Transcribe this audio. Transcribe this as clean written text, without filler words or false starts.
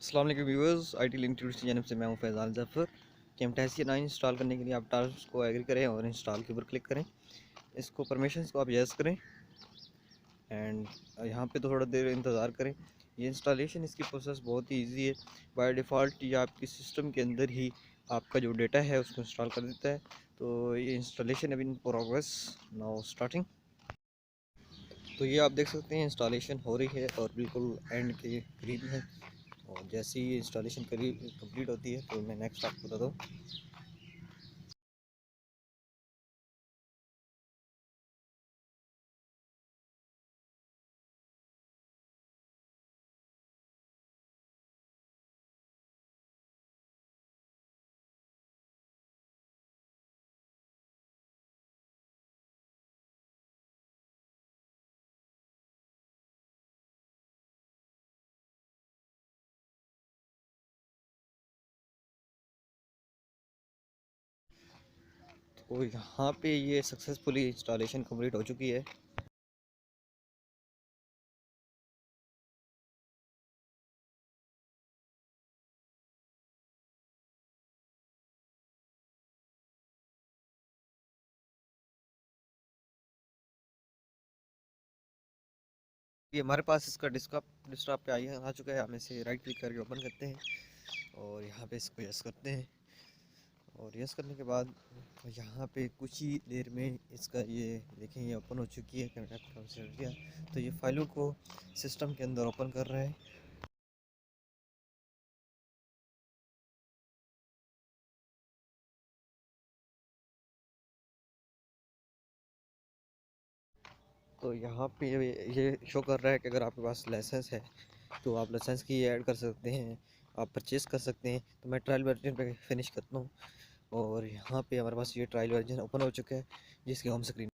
अस्सलाम वालेकुम viewers, IT link tutorial की जानिब से मैं हूं फैज़ान ज़फ़र। कैमटासिया 9 इंस्टॉल करने के लिए आप टास्क को एग्री करें और इंस्टॉल के ऊपर क्लिक करें। इसको परमिशंस को आप यस करें एंड यहाँ पे तो थोड़ा देर इंतज़ार करें। ये इंस्टॉलेशन इसकी प्रोसेस बहुत ही ईजी है। बाय डिफ़ॉल्ट ये आपके सिस्टम के अंदर ही आपका जो डेटा है उसको इंस्टॉल कर देता है। तो ये इंस्टॉलेशन अभी इन प्रोग्रेस, नाउ स्टार्टिंग। तो ये आप देख सकते हैं इंस्टॉलेशन हो रही है और बिल्कुल एंड के करीब है। और जैसे ही इंस्टॉलेशन करीब कंप्लीट होती है तो मैं नेक्स्ट आपको बता दूँ। तो यहाँ पे ये सक्सेसफुली इंस्टॉलेशन कंप्लीट हो चुकी है। ये हमारे पास इसका डिस्कटॉप पे आ चुका है। हम इसे राइट क्लिक करके ओपन करते हैं और यहाँ पे इसको यस करते हैं। और यस करने के बाद यहाँ पे कुछ ही देर में इसका ये देखें, ये ओपन हो चुकी है। किया तो ये फाइलों को सिस्टम के अंदर ओपन कर रहा है। तो यहाँ पे ये शो कर रहा है कि अगर आपके पास लाइसेंस है तो आप लाइसेंस की ऐड कर सकते हैं, आप परचेज़ कर सकते हैं। तो मैं ट्रायल वर्जन पे फिनिश करता हूँ और यहाँ पे हमारे पास ये ट्रायल वर्जन ओपन हो चुका है जिसकी होम स्क्रीन